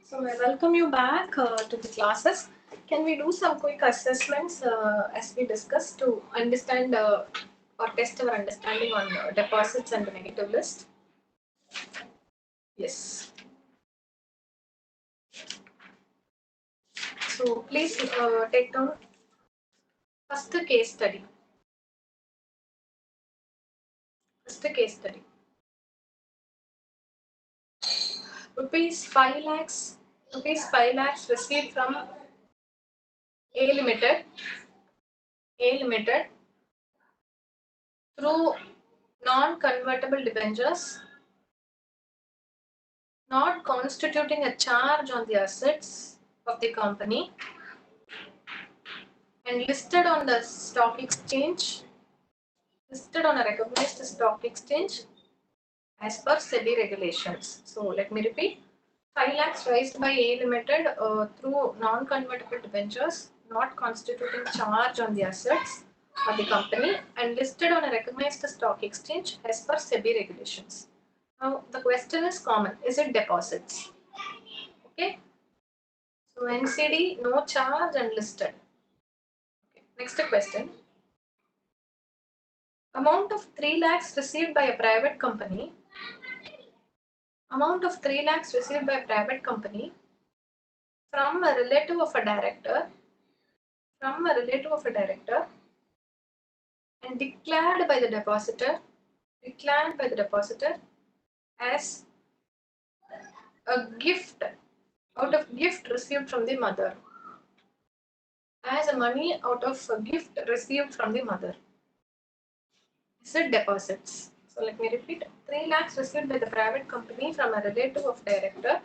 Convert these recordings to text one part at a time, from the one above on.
So I welcome you back to the classes. Can we do some quick assessments as we discussed to understand or test our understanding on deposits and the negative list? Yes. So please take down first case study. Rupees 5 lakhs received from A Limited through non-convertible debentures, not constituting a charge on the assets of the company and listed on the stock exchange, listed on a recognized stock exchange as per SEBI regulations. So let me repeat. 5 lakhs raised by A Limited through non-convertible debentures, not constituting charge on the assets of the company and listed on a recognized stock exchange as per SEBI regulations. Now the question is common. Is it deposits? Okay. So NCD, no charge and listed. Okay. Next question. Amount of 3 lakhs received by a private company. Amount of 3 lakhs received by a private company from a relative of a director. And declared by the depositor as a gift out of gift received from the mother. As a money out of a gift received from the mother. Is it deposits? So let me repeat. 3 lakhs received by the private company from a relative of director,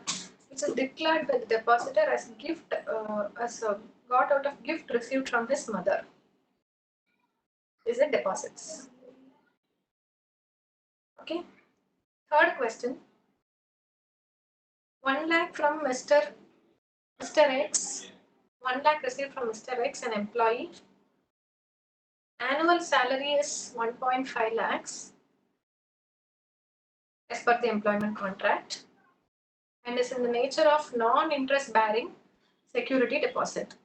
which is declared by the depositor as gift, as a got out of gift received from his mother. Is it deposits? Okay. Third question. 1 lakh from Mr. X. 1 lakh received from Mr. X, an employee. Annual salary is 1.5 lakhs as per the employment contract and is in the nature of non-interest bearing security deposit.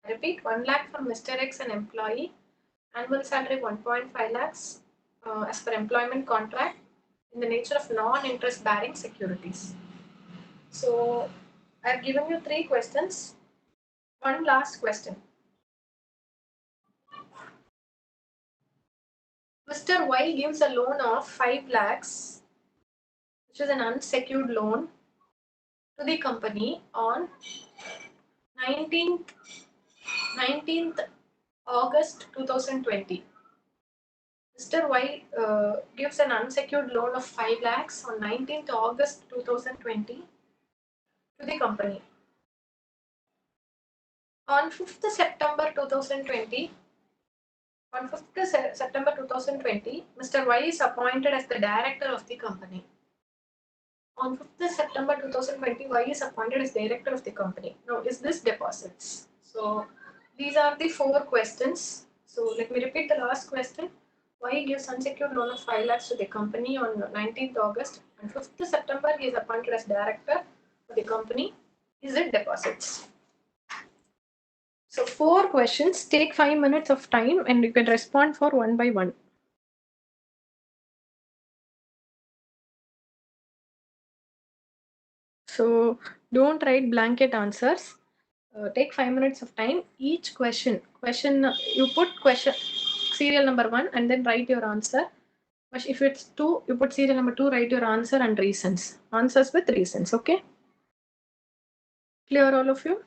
I repeat, 1 lakh from Mr. X, an employee. Annual salary 1.5 lakhs as per employment contract in the nature of non-interest bearing securities. So I've given you 3 questions. One last question. Mr. Y gives a loan of 5 lakhs, which is an unsecured loan, to the company on 19th August 2020. Mr. Y gives an unsecured loan of 5 lakhs on 19th August 2020 to the company. On 5th September 2020, Mr. Y is appointed as the director of the company. On 5th September 2020, Y is appointed as director of the company. Now, is this deposits? So, these are the 4 questions. So, let me repeat the last question. Y gives unsecured loan of 5 lakhs to the company on 19th August and 5th September he is appointed as director of the company. Is it deposits? So 4 questions, take 5 minutes of time and you can respond for one by one. So don't write blanket answers. Take 5 minutes of time. Each question, you put question serial number 1 and then write your answer. If it's 2, you put serial number 2, write your answer and reasons. Answers with reasons, okay? Clear all of you?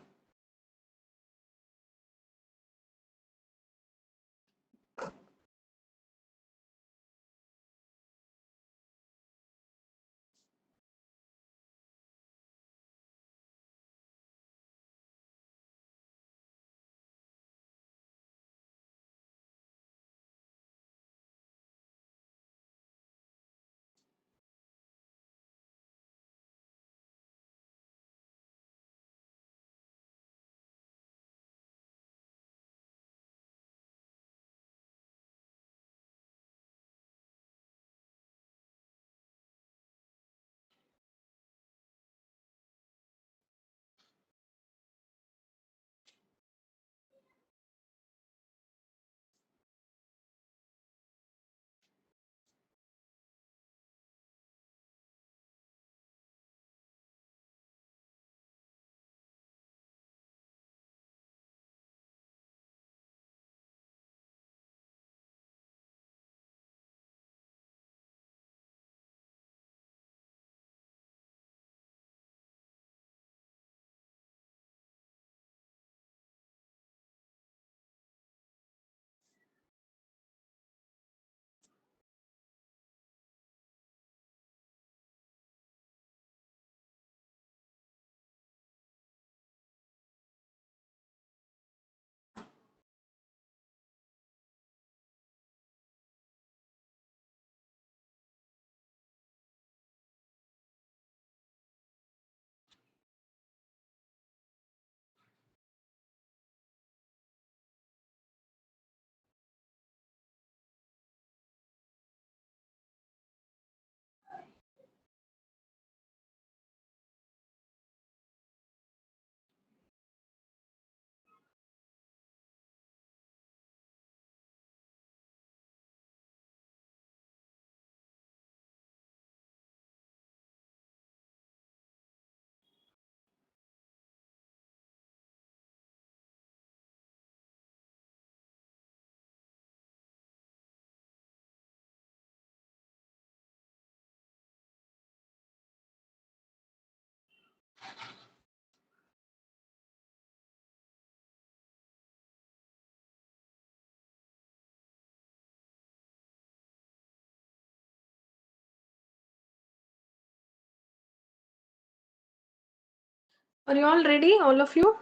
Are you all ready, all of you?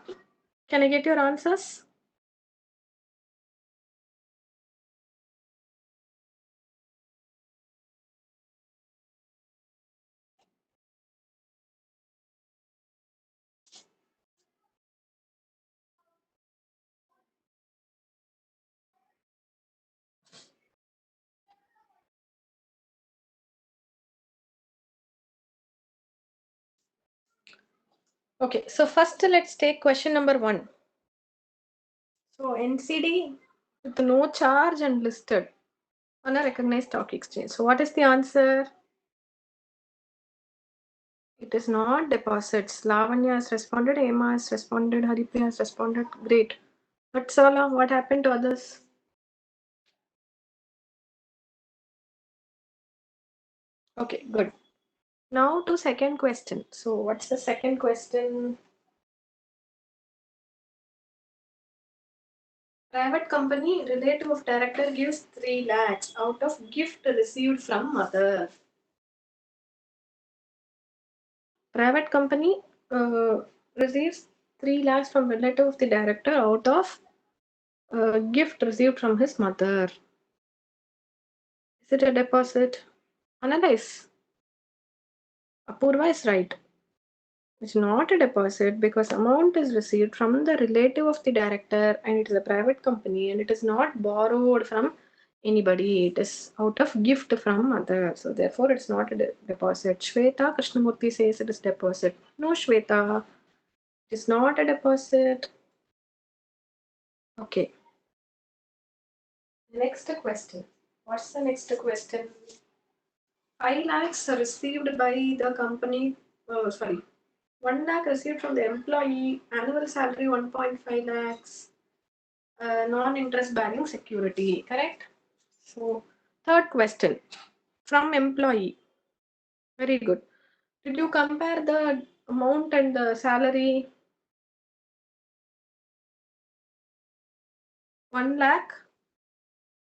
Can I get your answers? Okay, so first let's take question number 1. So NCD with no charge and listed on a recognized stock exchange. So what is the answer? It is not deposits. Lavanya has responded, Emma has responded, Haripriya has responded. Great. But Sala, what happened to others? Okay, good. Now to second question. So what's the second question? Private company relative of director gives 3 lakhs out of gift received from mother. Private company receives 3 lakhs from relative of the director out of gift received from his mother. Is it a deposit? Analyze. Apurva is right. It's not a deposit because amount is received from the relative of the director and it is a private company and it is not borrowed from anybody. It is out of gift from mother. So therefore it's not a deposit. Shweta Krishnamurthy says it is deposit. No, Shweta, it is not a deposit. Okay. Next question. What's the next question? 5 lakhs are received by the company. 1 lakh received from the employee. Annual salary 1.5 lakhs. Non-interest bearing security. Correct. So third question from employee. Very good. Did you compare the amount and the salary? 1 lakh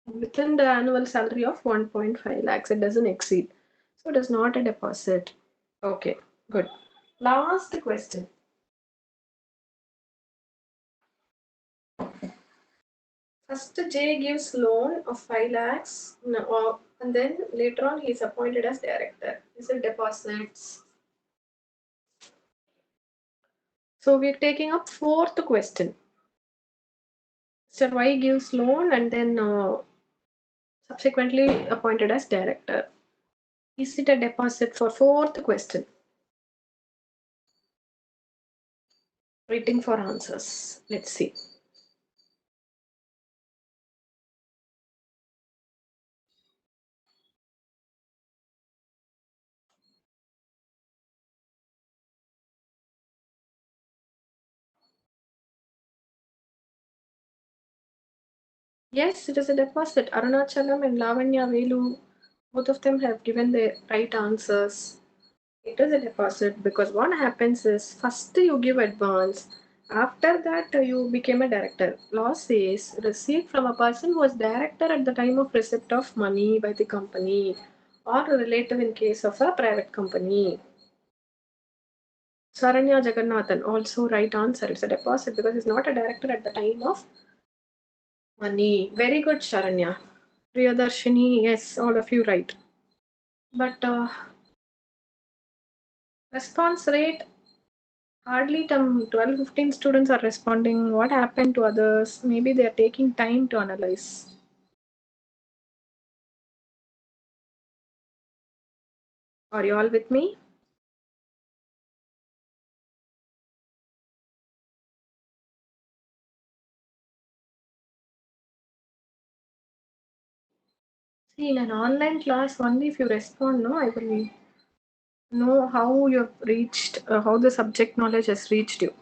within the annual salary of 1.5 lakhs. It doesn't exceed. So it is not a deposit. Okay, good. Last question. First, J gives loan of 5 lakhs and then later on he is appointed as director. Is it deposits? So we're taking up fourth question. Mr. Y gives loan and then subsequently appointed as director. Is it a deposit for fourth question? Waiting for answers. Let's see. Yes, it is a deposit. Arunachalam and Lavanya Velu, both of them have given the right answers. It is a deposit because what happens is first you give advance, after that you became a director. Law says received from a person who was director at the time of receipt of money by the company or a relative in case of a private company. Saranya Jagannathan, also right answer. It's a deposit because he's not a director at the time of money. Very good, Sharanya. Priyadarshini, yes, all of you right. But response rate, hardly 12-15 students are responding. What happened to others? Maybe they are taking time to analyze. Are you all with me? See, in an online class, only if you respond, no, I will know how you've reached, how the subject knowledge has reached you.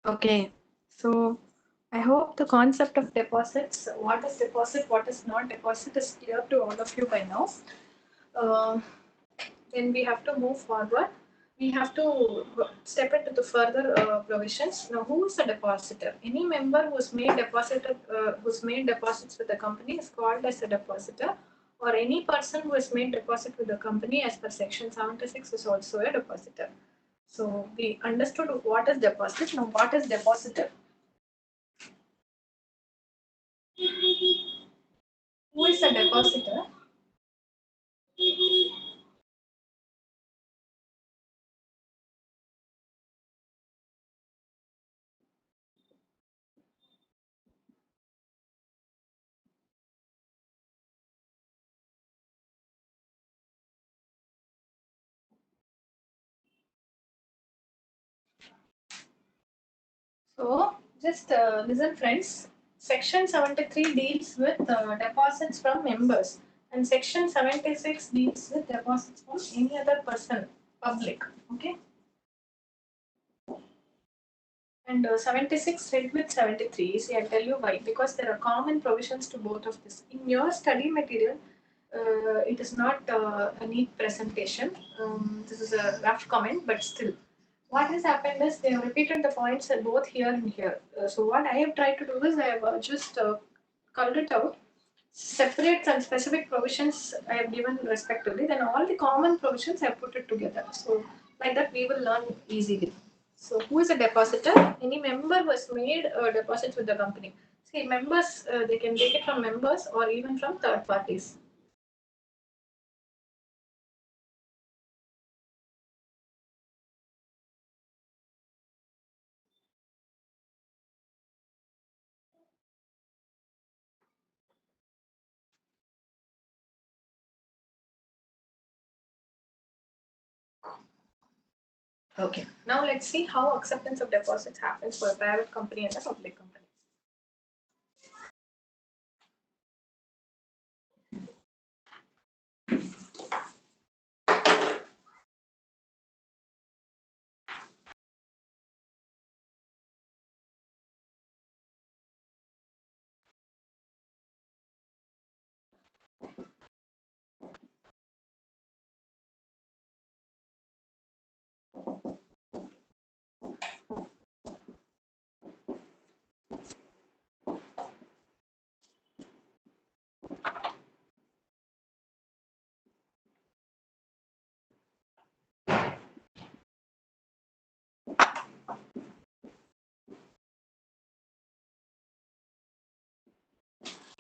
Okay, so I hope the concept of deposits, what is deposit, what is not deposit, is clear to all of you by now. Uh, then we have to move forward. We have to step into the further provisions. Now, who is a depositor? Any member who's made deposits with the company is called as a depositor, or any person who has made deposit with the company as per section 76 is also a depositor. So we understood what is deposit. Now, what is depositor? Who is a depositor? So just listen, friends. Section 73 deals with deposits from members, and Section 76 deals with deposits from any other person, public. Okay. And 76 read with 73. See, I'll tell you why. Because there are common provisions to both of this. In your study material, it is not a neat presentation. This is a rough comment, but still. What has happened is they have repeated the points both here and here. So what I have tried to do is I have just colored it out, separate some specific provisions I have given respectively, then all the common provisions I have put it together. So like that we will learn easily. So who is a depositor? Any member who has made deposits with the company. See, members, they can take it from members or even from third parties. Okay. Now let's see how acceptance of deposits happens for a private company and a public company.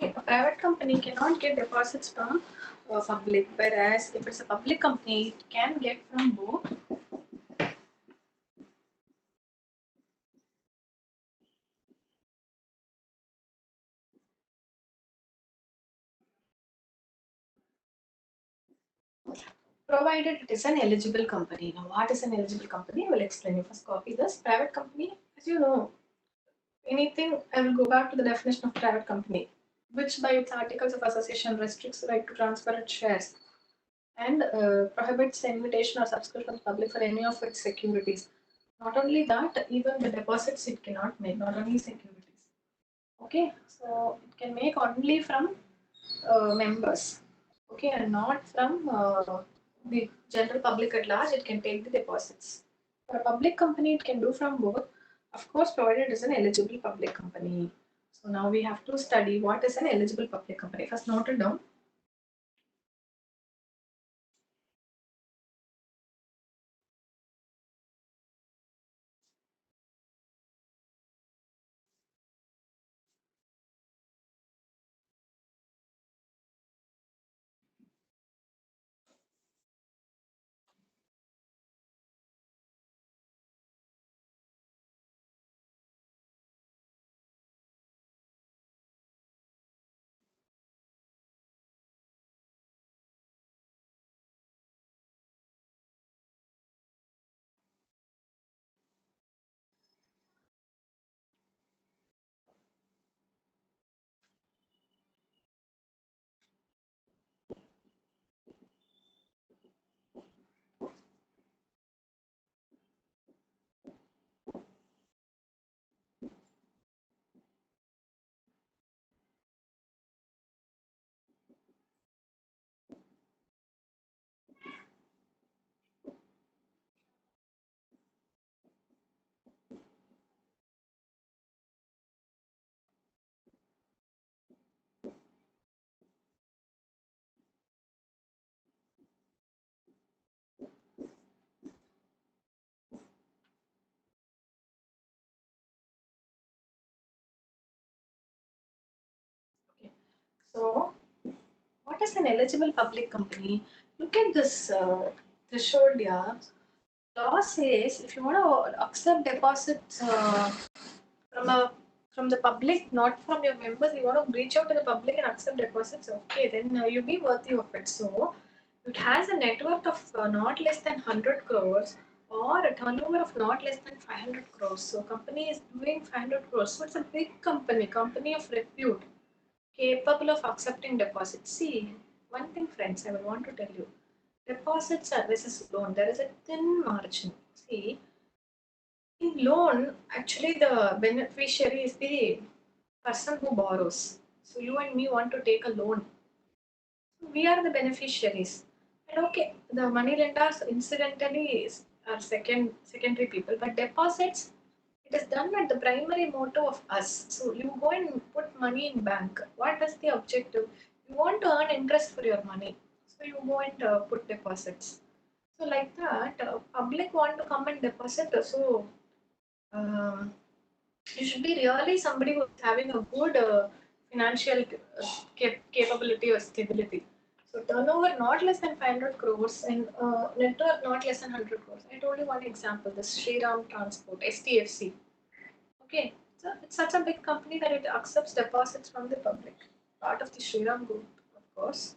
A private company cannot get deposits from public, whereas if it's a public company, it can get from both. Provided it is an eligible company. Now, what is an eligible company? I will explain you. First, copy this. Private company, as you know, anything, I will go back to the definition of private company, which by its articles of association restricts the right to transfer its shares and prohibits the invitation or subscription of the public for any of its securities. Not only that, even the deposits it cannot make, not only securities. Okay, so it can make only from members. Okay, and not from the general public at large. It can take the deposits. For a public company, it can do from both. Of course, provided it is an eligible public company. So now we have to study what is an eligible public company. First, note it down. what is an eligible public company? Look at this threshold, yeah. Law says if you want to accept deposits from a from the public, not from your members, you want to reach out to the public and accept deposits. Okay, then you be worthy of it. So it has a net worth of not less than 100 crores or a turnover of not less than 500 crores. So company is doing 500 crores. So it's a big company, company of repute, capable of accepting deposits. See, one thing, friends, I will want to tell you. Deposits are versus loan. There is a thin margin. See, in loan, actually the beneficiary is the person who borrows. So you and me want to take a loan. We are the beneficiaries. And okay, the money lenders incidentally are secondary people, but deposits, it is done at the primary motto of us. So you go and put money in bank. What is the objective? You want to earn interest for your money. So you go and put deposits. So like that, public want to come and deposit. So um, you should be really somebody who's having a good financial capability or stability. So turnover not less than 500 crores and net worth not less than 100 crores. I told you one example, this Shriram Transport, STFC. Okay, so it's such a big company that it accepts deposits from the public. Part of the Shriram group, of course.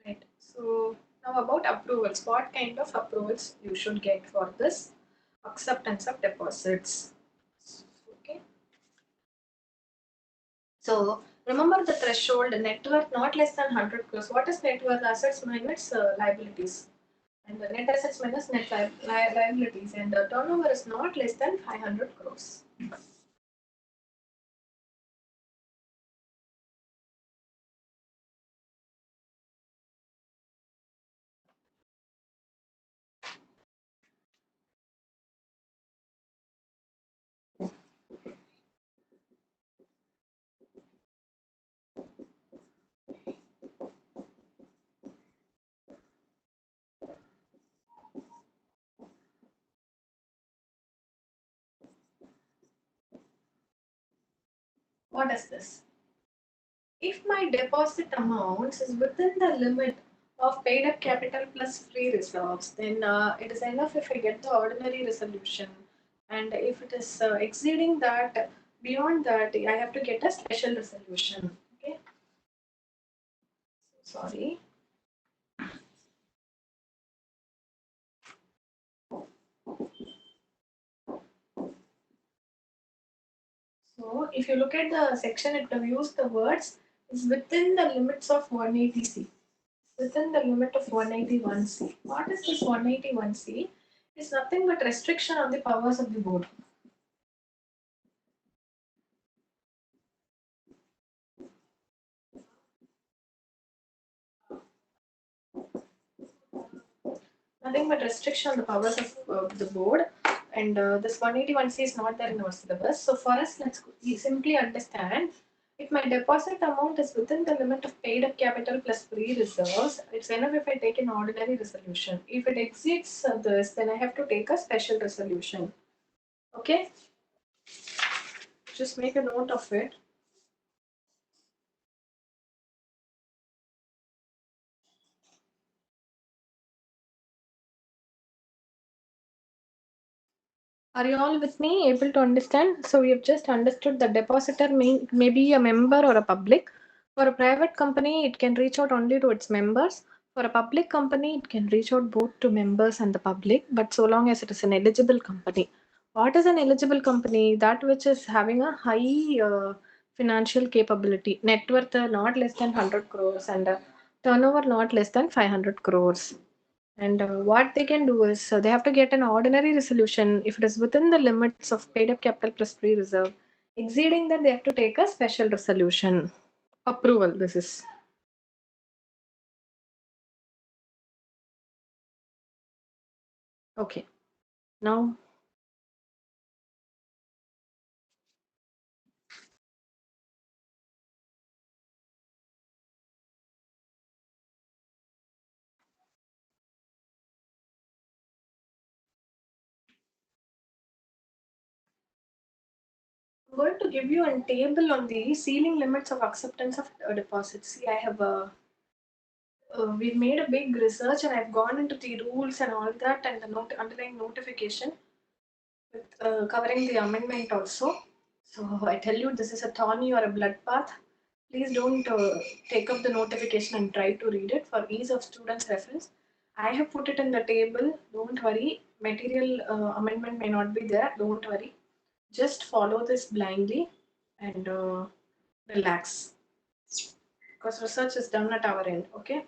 Right. So now about approvals. What kind of approvals you should get for this acceptance of deposits? Okay. So remember the threshold net worth not less than 100 crores. What is net worth? Assets minus liabilities. And the net assets minus net liabilities. And the turnover is not less than 500 crores. What is this? If my deposit amount is within the limit of paid up capital plus free reserves, then it is enough if I get the ordinary resolution. And if it is exceeding that, beyond that, I have to get a special resolution. Okay, sorry. So if you look at the section, it views the words is within the limits of 180C. Within the limit of 181C. What is this 181C? It's nothing but restriction on the powers of the board. Nothing but restriction on the powers of the board. And this 181C is not there in our syllabus. So for us, let's simply understand if my deposit amount is within the limit of paid up capital plus free reserves, it's enough if I take an ordinary resolution. If it exceeds this, then I have to take a special resolution. Okay? Just make a note of it. Are you all with me, able to understand? So we have just understood the depositor may be a member or a public. For a private company, it can reach out only to its members. For a public company, it can reach out both to members and the public, but so long as it is an eligible company. What is an eligible company? That which is having a high financial capability, net worth not less than 100 crores and turnover not less than 500 crores. And what they can do is they have to get an ordinary resolution if it is within the limits of paid up capital plus free reserve. Exceeding that, they have to take a special resolution approval. This is okay. Now I'm going to give you a table on the ceiling limits of acceptance of deposits. See, I have we've made a big research and I've gone into the rules and all that and the underlying notification with covering the amendment also. So I tell you, this is a thorny or a bloodbath. Please don't take up the notification and try to read it for ease of students' reference. I have put it in the table. Don't worry. Material amendment may not be there. Don't worry. Just follow this blindly and relax because research is done at our end. Okay.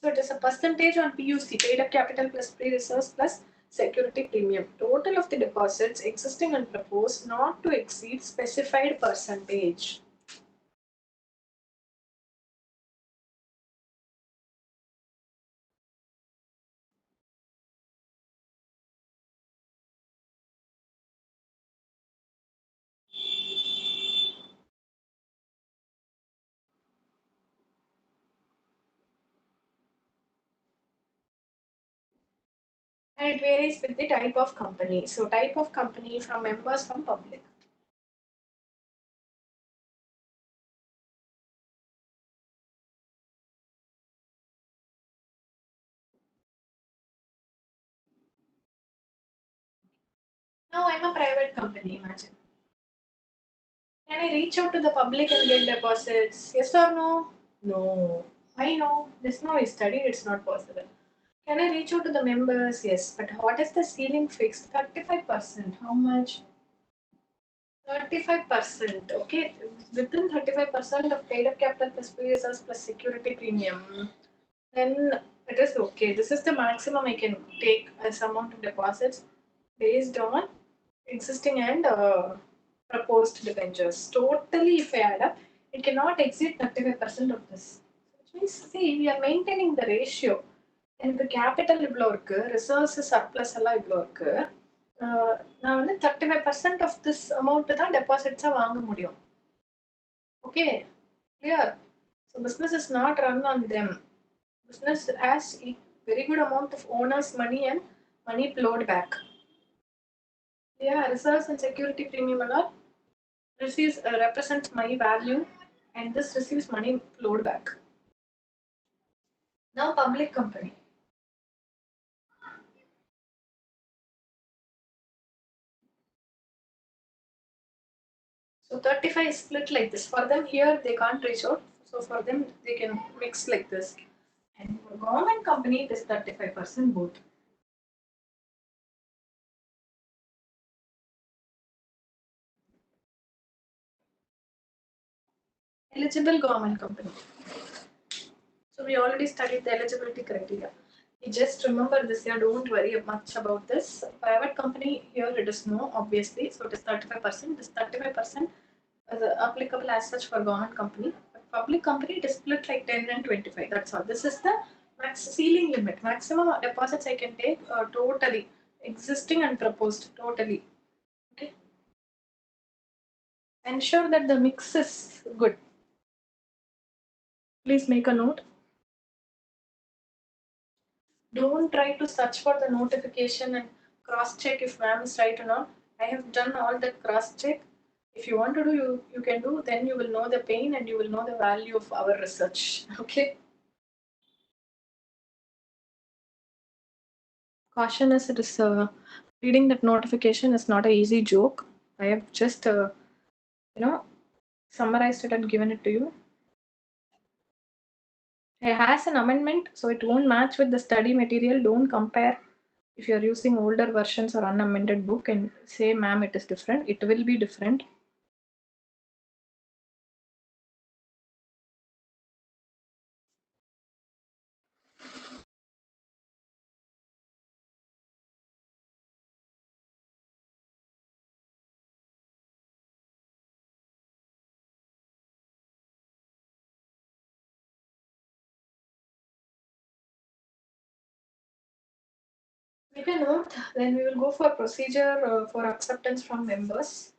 So it is a percentage on PUC, paid up capital plus pre-reserves plus security premium. Total of the deposits existing and proposed not to exceed specified percentage. And it varies with the type of company. So type of company from members from public. Now I'm a private company, imagine. Can I reach out to the public and get deposits? Yes or no? No. I know. This now is studied, it's not possible. Can I reach out to the members? Yes. But what is the ceiling fixed? 35%. How much? 35%. Okay. Within 35% of paid up capital plus PSS plus security premium, then it is okay. This is the maximum I can take as amount of deposits based on existing and proposed debentures. Totally, if I add up, it cannot exceed 35% of this. Which means, see, we are maintaining the ratio. எனக்கு capital இவ்வளோ இருக்கு reserves surplus எல்லாம் இவ்வளோ இருக்கு நான் வந்து 35% of this amount தான் டெபாசிட்ஸாக வாங்க முடியும் okay clear so business is not run on them business has a very good amount of owners' money and money flowed back. Yeah, reserves and security premium and all receives represents my value, and this receives money flowed back. Now, public company. So 35 is split like this. For them here they can't reach out. So for them they can mix like this. And for government company it is 35% both. Eligible government company. So we already studied the eligibility criteria. You just remember this here, don't worry much about this. Private company, here it is no, obviously. So it is 35%. This 35% is applicable as such for government company. But public company, it is split like 10 and 25. That's all. This is the max ceiling limit. Maximum deposits I can take totally. Existing and proposed totally. Okay. Ensure that the mix is good. Please make a note. Don't try to search for the notification and cross check if ma'am is right or not. I have done all that cross check. If you want to do, you can do, then you will know the pain and you will know the value of our research. Okay. Caution is it is reading that notification is not an easy joke. I have just summarized it and given it to you. It has an amendment, so it won't match with the study material. Don't compare if you're using older versions or unamended book and say, ma'am, it is different. It will be different. If you note, then we will go for procedure for acceptance from members.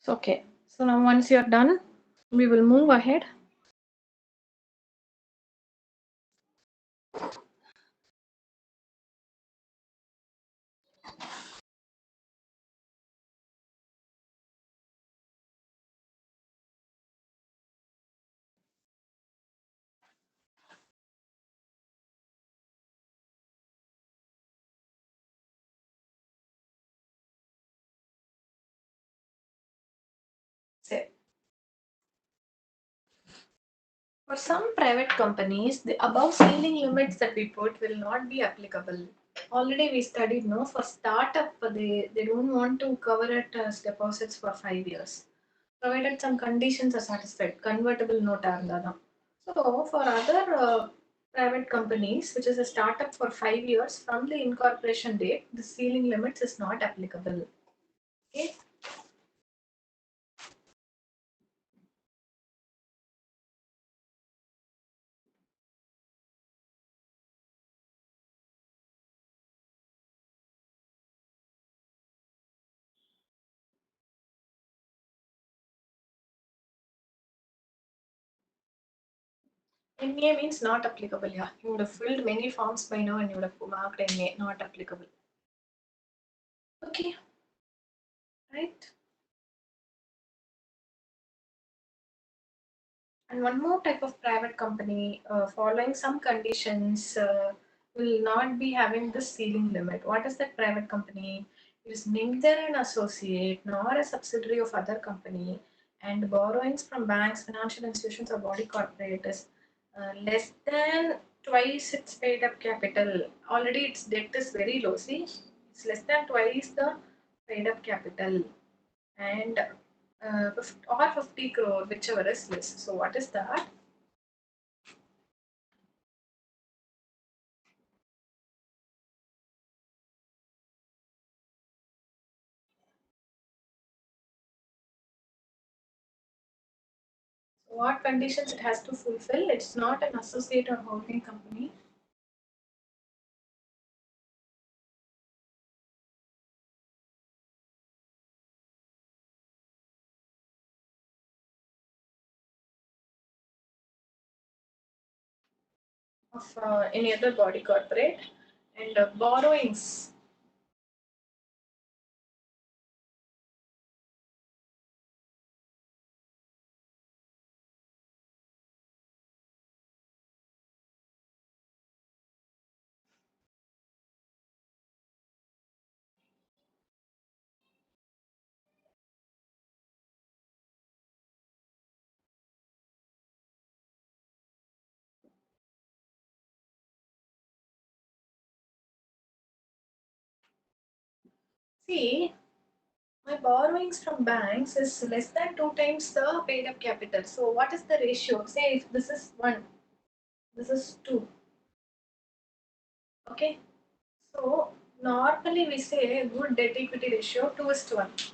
So, okay. So now once you're done, we will move ahead. Say, for some private companies, the above ceiling limits that we put will not be applicable. Already we studied, no, for startup, they don't want to cover it as deposits for 5 years. Provided some conditions are satisfied, convertible note are. So for other private companies, which is a startup for 5 years from the incorporation date, the ceiling limits is not applicable. Okay. NA means not applicable. Yeah, you would have filled many forms by now and you would have marked NA not applicable. Okay, right. And one more type of private company, following some conditions, will not be having this ceiling limit. What is that private company? It is neither an associate nor a subsidiary of other company, and borrowings from banks, financial institutions, or body corporate is less than twice its paid up capital. Already its debt is very low. See, it's less than twice the paid up capital, and or 50 crore, whichever is less. So what is that? So what conditions it has to fulfill? It's not an associate or holding company. Of any other body corporate, and borrowings. See, my borrowings from banks is less than two times the paid up capital. So what is the ratio? Say if this is one, this is two. Okay. So normally we say a good debt equity ratio 2:1.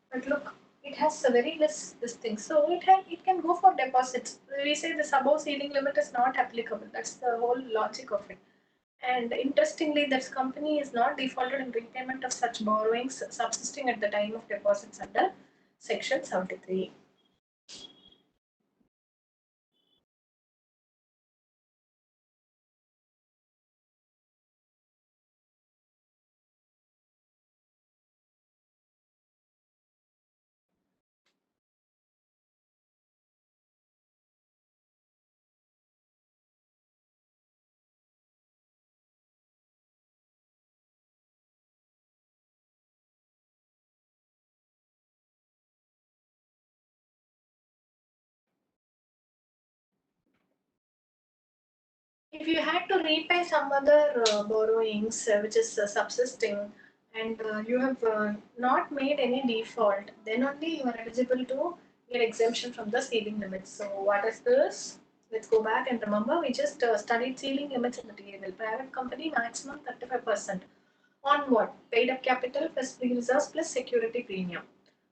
But look, it has a very less this thing. So it can go for deposits. We say the above ceiling limit is not applicable. That's the whole logic of it. And interestingly, this company is not defaulted in repayment of such borrowings subsisting at the time of deposits under Section 73. If you had to repay some other borrowings which is subsisting, and you have not made any default, then only you are eligible to get exemption from the ceiling limits. So what is this? Let's go back and remember we just studied ceiling limits in the table. Private company maximum 35% on what? Paid up capital plus free reserves plus security premium.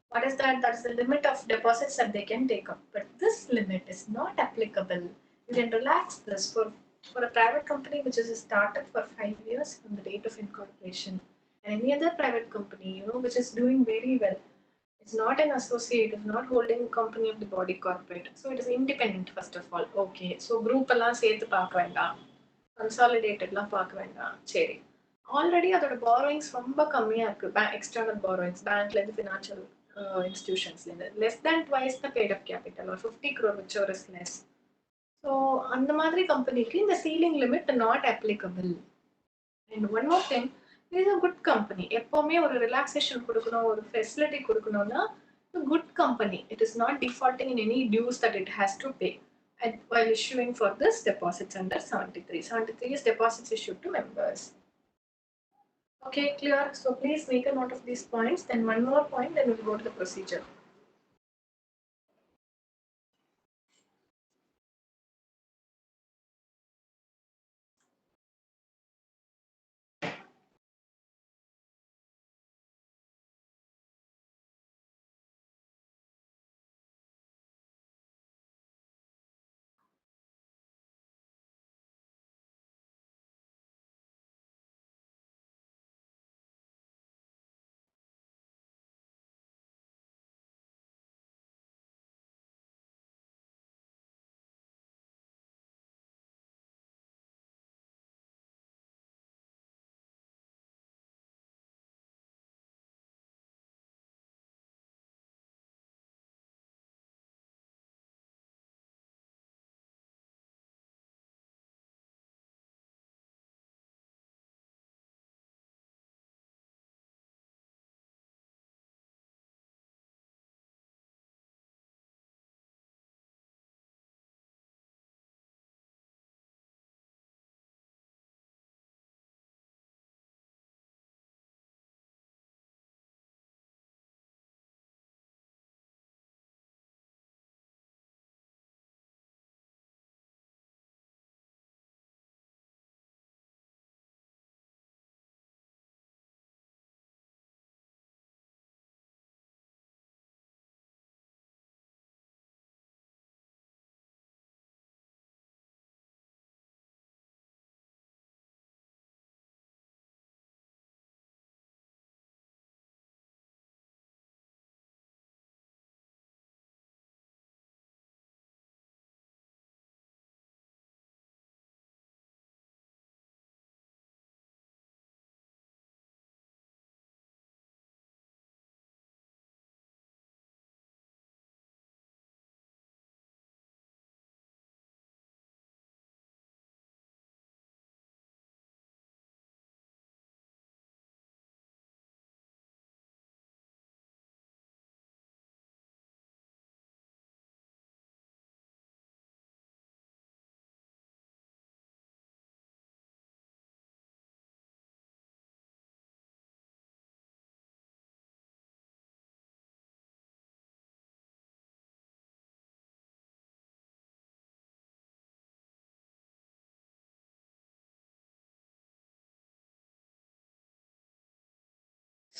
What is that? That is the limit of deposits that they can take up. But this limit is not applicable. You can relax this for a private company which is a startup for 5 years from the date of incorporation. And any other private company, which is doing very well. It's not an associate, it's not holding company of the body corporate. So it is independent first of all. Okay. So group எல்லாம் சேர்த்து பார்க்க வேண்டாம். கன்சாலிடேட்டட்லாம் பார்க்க வேண்டாம். சரி. Already அதோட borrowings ரொம்ப கம்மியா இருக்கு. External borrowings, பேங்க்லேருந்து ஃபினான்ஷியல் institutionsலேருந்து. Less than twice the paid up capital or 50 crore whichever is less. So அந்த மாதிரி கம்பெனிக்கு இந்த ceiling limit not applicable. And one more thing, this is a good company. எப்பவுமே ஒரு relaxation கொடுக்கணும், ஒரு facility கொடுக்கணும்னா a good company. It is not defaulting in any dues that it has to pay while issuing for this deposits under 73. 73 is deposits issued to members. Okay, clear? So please make a note of these points. Then one more point, then we'll go to the procedure.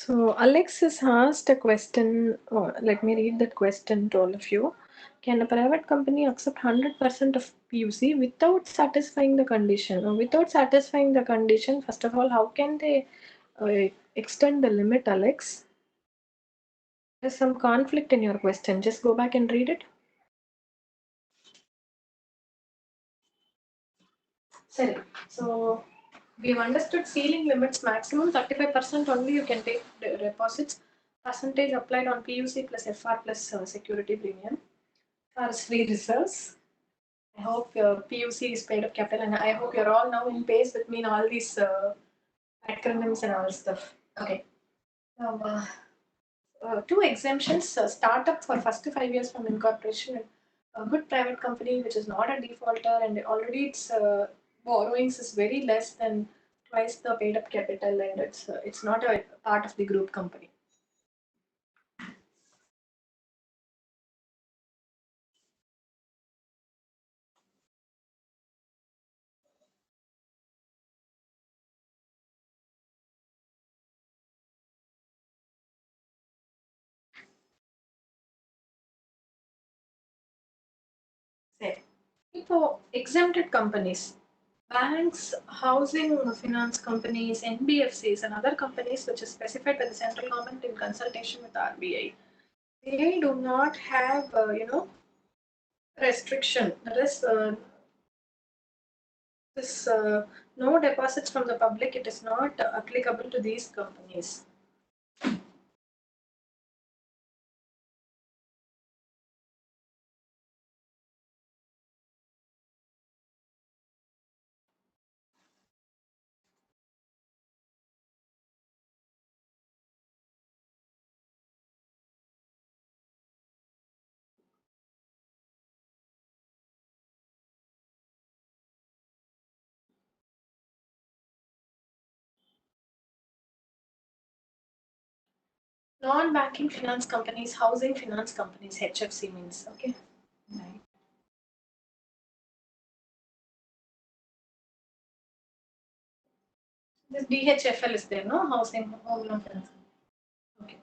So Alex has asked a question. Let me read that question to all of you. Can a private company accept 100% of PUC without satisfying the condition? Without satisfying the condition, first of all, how can they extend the limit, Alex? There's some conflict in your question. Just go back and read it. Sorry. So we've understood ceiling limits maximum 35% only you can take deposits. Percentage applied on PUC plus FR plus security premium. As free reserves. I hope your PUC is paid up capital, and I hope you're all now in pace with me in all these acronyms and all stuff. Okay. Now, two exemptions: startup for first 5 years from incorporation, and a good private company which is not a defaulter, and already it's borrowings is very less than twice the paid up capital, and it's not a part of the group company. Say, for exempted companies, banks, housing finance companies, NBFCs, and other companies which is specified by the central government in consultation with RBI, they do not have, restriction. That is, this no deposits from the public. It is not applicable to these companies. Non-banking finance companies, housing finance companies, HFC means, okay. Right. This DHFL is there, no? Housing Home Loan Finance. Okay.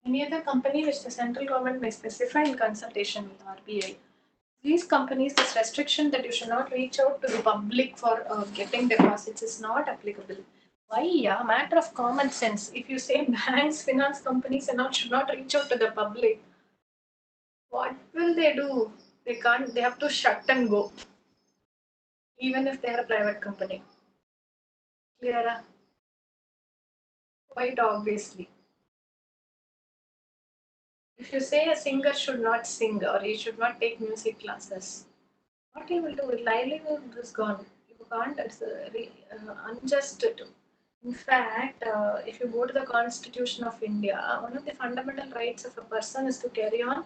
Any other company which the central government may specify in consultation with RBI. These companies, this restriction that you should not reach out to the public for getting deposits is not applicable. Why? Yeah, matter of common sense. If you say banks, finance companies, and all should not reach out to the public, what will they do? They can't. They have to shut and go, even if they are a private company. Clear? Quite obviously. If you say a singer should not sing or he should not take music classes, what he will do? Livelihood is gone. You can't. It's unjust to do. In fact, if you go to the Constitution of India, one of the fundamental rights of a person is to carry on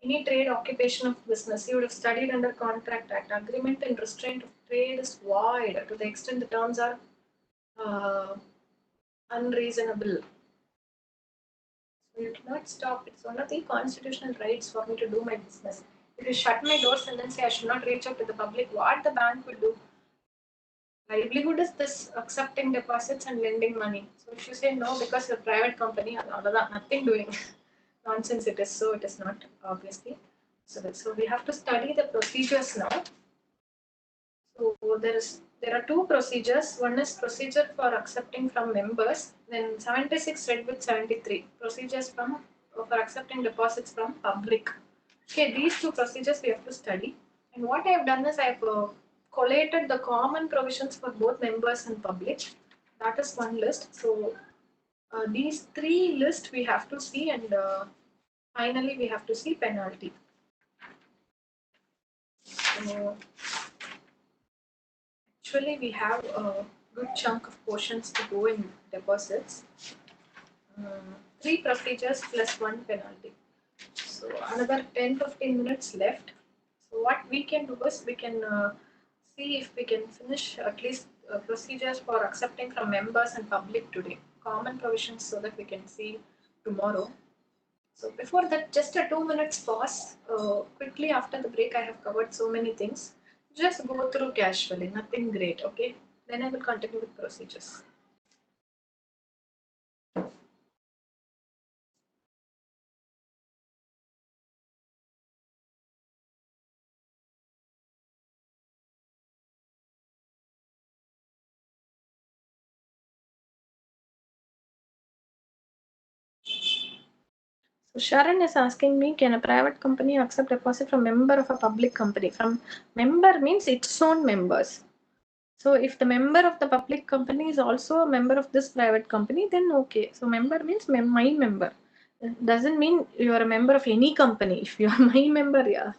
any trade, occupation of business. You would have studied under Contract Act. Agreement and restraint of trade is void to the extent the terms are uh, unreasonable. So you cannot stop. It's one of the constitutional rights for me to do my business. If you shut my doors and then say I should not reach out to the public, what the bank will do? Livelihood is this accepting deposits and lending money. So if you say no because you're a private company, nothing doing. Nonsense it is. So it is not obviously. So we have to study the procedures now. So there are two procedures. One is procedure for accepting from members. Then 76 read with 73 procedures for accepting deposits from public. Okay, these two procedures we have to study. And what I have done is I have collated the common provisions for both members and public. That is one list. So these three lists we have to see, and finally we have to see penalty. So actually we have a good chunk of portions to go in deposits. Three procedures plus one penalty. So another 10-15 minutes left. So what we can do is we can see if we can finish at least procedures for accepting from members and public today. Common provisions so that we can see tomorrow. So before that, just a 2 minutes pause. Quickly after the break, I have covered so many things. Just go through casually, nothing great, okay? Then I will continue with procedures. So Sharon is asking me, can a private company accept deposit from member of a public company? From member means its own members. So if the member of the public company is also a member of this private company, then okay. So member means my member. It doesn't mean you are a member of any company. If you are my member, yeah.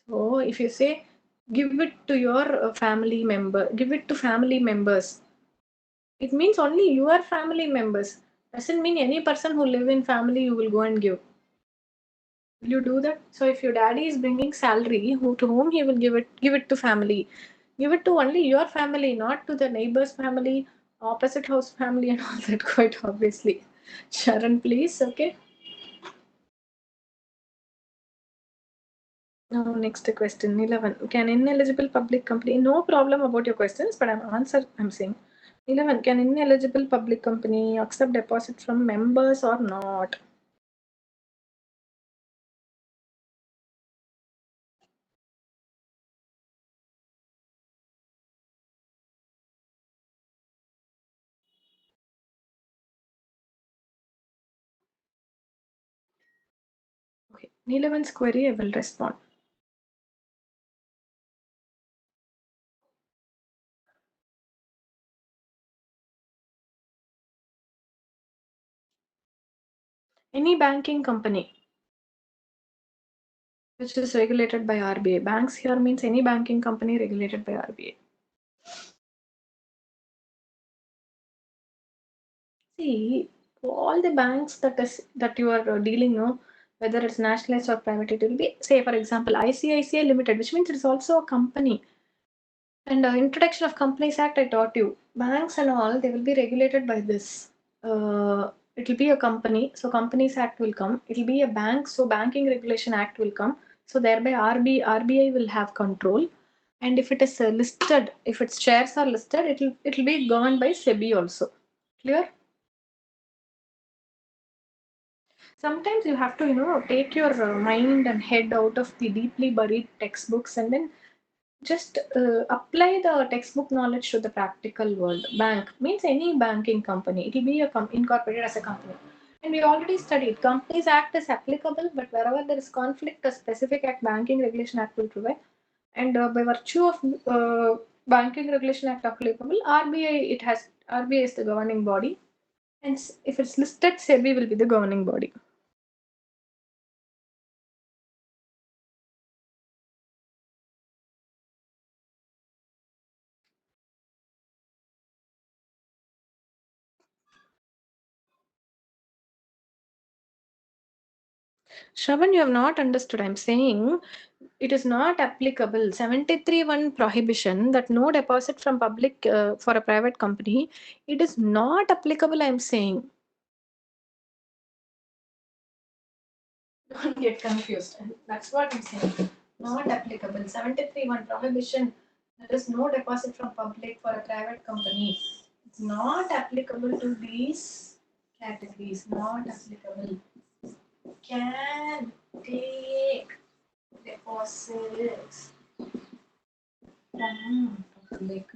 So if you say give it to your family member, give it to family members. It means only your family members. Doesn't mean any person who live in family you will go and give. Will you do that? So if your daddy is bringing salary, to whom he will give it to family. Give it to only your family, not to the neighbor's family, opposite house family, and all that, quite obviously. Sharon, please. Okay. Now, next question 11. Can ineligible public company, no problem about your questions, but I'm saying 11. Can ineligible public company accept deposit from members or not? Okay. 11's query, I will respond. Any banking company which is regulated by RBI. Banks here means any banking company regulated by RBI. See, all the banks that you are dealing, no, whether it's nationalized or private, it will be, say for example, ICICI Limited, which means it is also a company. And Introduction of Companies Act, I taught you. Banks and all, they will be regulated by this. It will be a company, so Companies Act will come. It will be a bank, so Banking Regulation Act will come. So thereby RBI will have control. And if it is listed, if its shares are listed, it'll be governed by SEBI also. Clear? Sometimes you have to take your mind and head out of the deeply buried textbooks and then just apply the textbook knowledge to the practical world. Bank means any banking company. It will be incorporated as a company. And we already studied Companies Act is applicable, but wherever there is conflict, a specific act, Banking Regulation Act will provide. And by virtue of Banking Regulation Act applicable, RBI is the governing body, and if it's listed, SEBI will be the governing body. Shravan, you have not understood. I'm saying it is not applicable. 73(1) prohibition that no deposit from public for a private company, it is not applicable. I'm saying. Don't get confused. That's what I'm saying. Not applicable. 73(1) prohibition that is no deposit from public for a private company. It's not applicable to these categories. Not applicable. Can take deposits from public.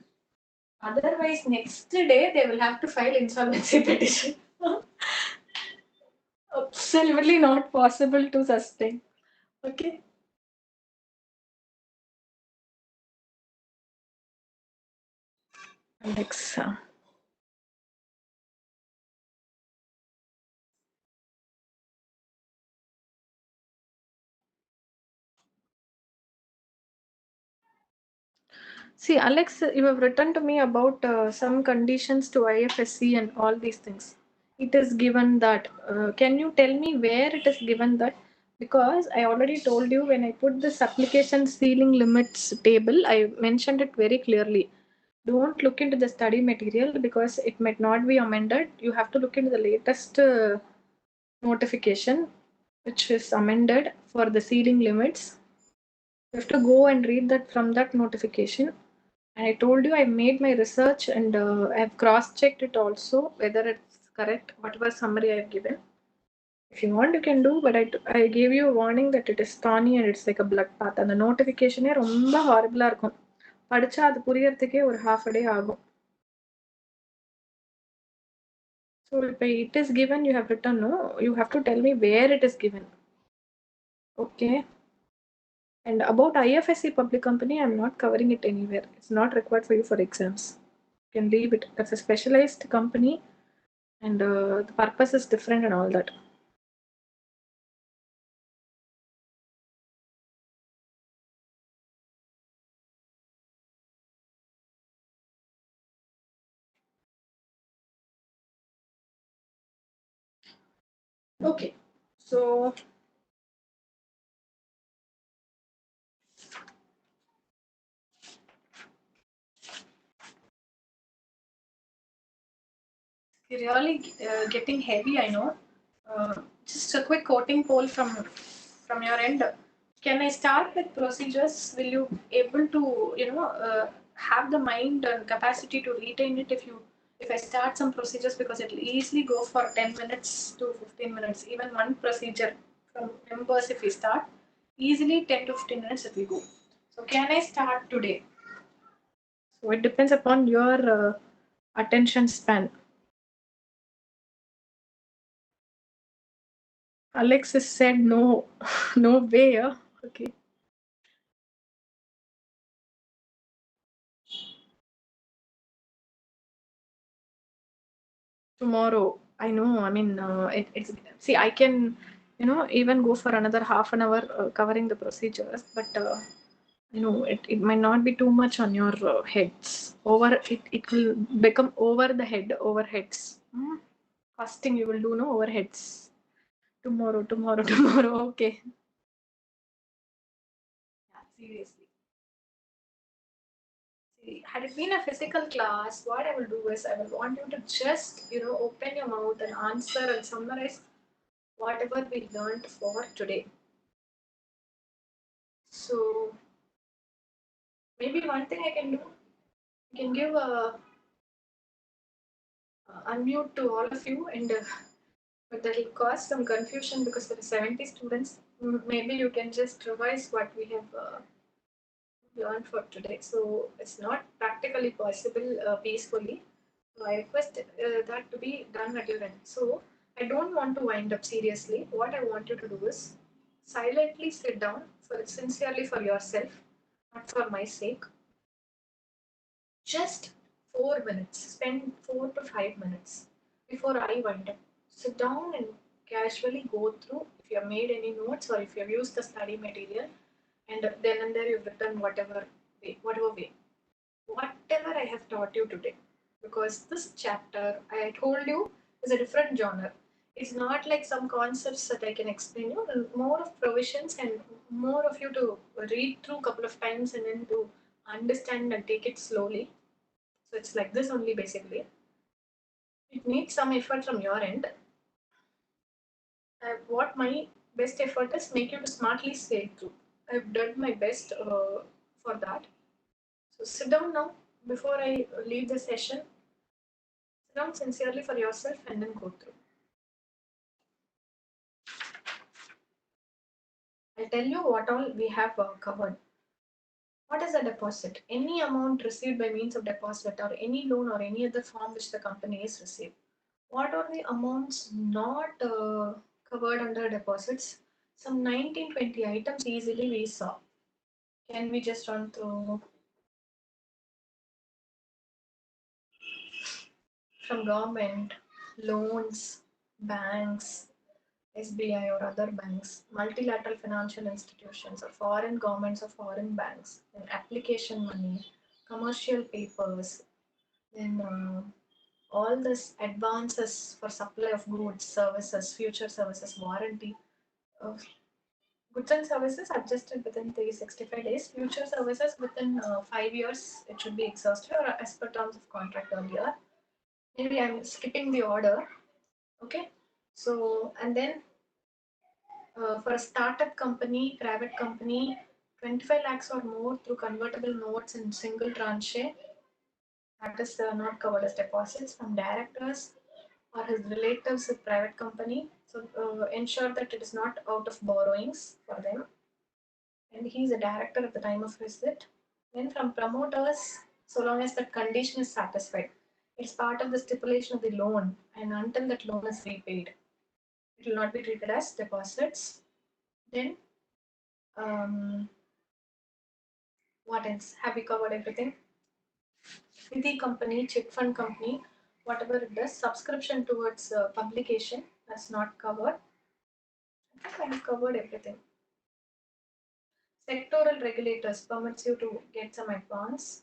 Otherwise, next day they will have to file insolvency petition. Absolutely not possible to sustain. Okay. Alexa. See, Alex, you have written to me about some conditions to IFSC and all these things. It is given that. Can you tell me where it is given that? Because I already told you when I put this application ceiling limits table, I mentioned it very clearly. Don't look into the study material because it might not be amended. You have to look into the latest notification, which is amended for the ceiling limits. You have to go and read that from that notification. And I told you I made my research and I have cross checked it also whether it's correct, whatever summary I have given. If you want, you can do, but I gave you a warning that it is thorny and it's like a blood path. And the notification ரொம்ப ஹாரிபிளா இருக்கும். படிச்சா அது புரியறதுக்கே ஒரு half a day ஆகும். So if it is given, you have written, no, you have to tell me where it is given. Okay. And about IFSC public company, I'm not covering it anywhere. It's not required for you for exams. You can leave it. That's a specialized company and the purpose is different and all that. Okay, so really getting heavy, I know. Just a quick quoting poll from your end. Can I start with procedures? Will you able to have the mind and capacity to retain it if I start some procedures, because it'll easily go for 10 minutes to 15 minutes. Even one procedure from members, if we start easily 10 to 15 minutes if we go. So can I start today? So it depends upon your attention span. Alexis said no, no way. Okay. Tomorrow, I know. I mean, it's see, I can, even go for another half an hour covering the procedures, but it might not be too much on your heads. It will become over the head, overheads. Fasting you will do no overheads. Tomorrow, tomorrow, tomorrow. Okay. Yeah, seriously. See, had it been a physical class, what I will do is I will want you to just, open your mouth and answer and summarize whatever we learned for today. So maybe one thing I can do, I can give a unmute to all of you, and but that will cause some confusion because there are 70 students. Maybe you can just revise what we have learned for today. So it's not practically possible peacefully. So I request that to be done at your end. So I don't want to wind up seriously. What I want you to do is silently sit down for sincerely for yourself, not for my sake. Just 4 minutes. Spend 4 to 5 minutes before I wind up. Sit down and casually go through if you have made any notes or if you have used the study material, and then and there you've written whatever way, whatever I have taught you today. Because this chapter, I told you, is a different genre. It's not like some concepts that I can explain you. More of provisions and more of you to read through a couple of times and then to understand and take it slowly. So it's like this only basically. It needs some effort from your end. What my best effort is make you to smartly say through. I've done my best for that. So sit down now before I leave the session. Sit down sincerely for yourself and then go through. I'll tell you what all we have covered. What is a deposit? Any amount received by means of deposit or any loan or any other form which the company is received. What are the amounts not covered under deposits? Some 19-20 items easily we saw. Can we just run through from government, loans, banks, SBI or other banks, multilateral financial institutions or foreign governments or foreign banks, then application money, commercial papers, then all this advances for supply of goods, services, future services, warranty, uh, goods and services adjusted within 365 days, future services within 5 years, it should be exhausted or as per terms of contract earlier. Maybe I'm skipping the order. Okay. So, and then for a startup company, private company, 25 lakhs or more through convertible notes in single tranche, that is not covered as deposits from directors or his relatives with private company. So ensure that it is not out of borrowings for them. And he is a director at the time of visit. Then from promoters, so long as that condition is satisfied, it's part of the stipulation of the loan, and until that loan is repaid, it will not be treated as deposits. Then what else? Have we covered everything? Nidhi company, chit fund company, whatever it does, subscription towards publication, that's not covered. I think I have covered everything. Sectoral regulators permits you to get some advance.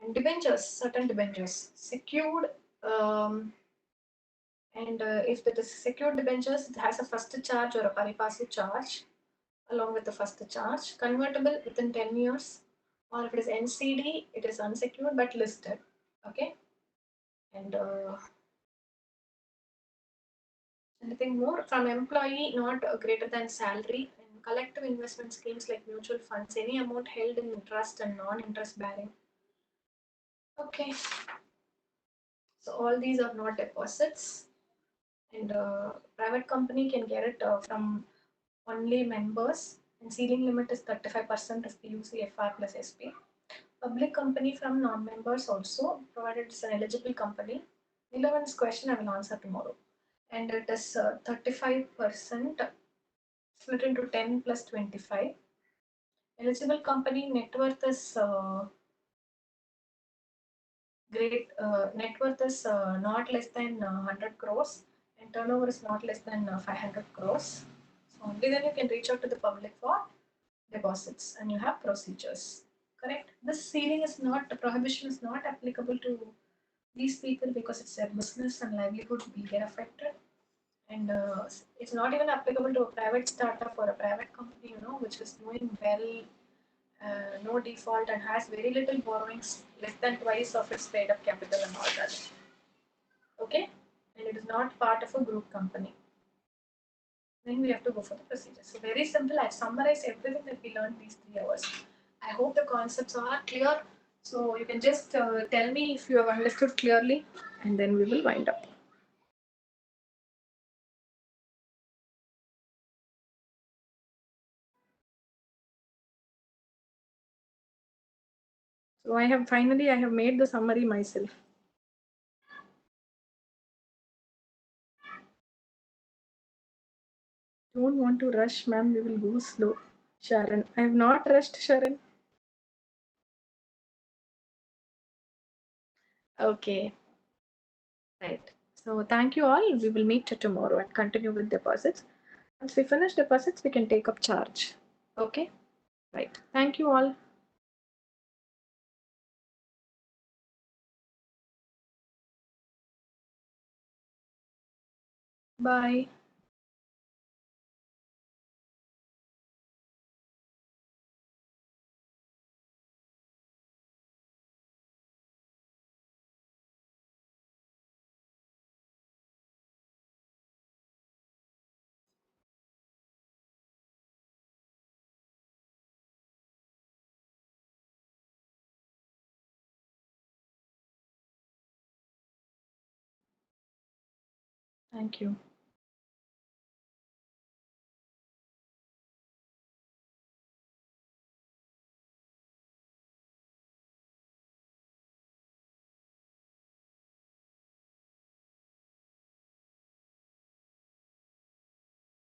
And debentures, certain debentures, secured um, And if it is secured debentures, it has a first charge or a pari passu charge along with the first charge, convertible within 10 years, or if it is NCD, it is unsecured but listed. Okay. And anything more from employee, not greater than salary. And collective investment schemes like mutual funds, any amount held in trust and non-interest bearing. Okay. So all these are not deposits, and private company can get it from only members, and ceiling limit is 35% of PUC FR plus SP. Public company from non-members also, provided it's an eligible company. 11th question I will answer tomorrow. And it is 35% split into 10 plus 25. Eligible company net worth is net worth is not less than 100 crores, and turnover is not less than 500 crores. So only then you can reach out to the public for deposits, and you have procedures. Correct? This ceiling is not, the prohibition is not applicable to these people because it's their business and livelihood will get affected. And it's not even applicable to a private startup or a private company, which is doing well, no default, and has very little borrowings, less than twice of its paid up capital and all that. Okay? And it is not part of a group company. Then we have to go for the procedure. So very simple. I've summarized everything that we learned these 3 hours. I hope the concepts are clear. So you can just tell me if you have understood clearly, and then we will wind up. So I have made the summary myself. Don't want to rush, ma'am. We will go slow. Sharon, I have not rushed, Sharon. Okay. Right. So thank you all. We will meet tomorrow and continue with deposits. Once we finish deposits, we can take up charge. Okay. Right. Thank you all. Bye. Thank you.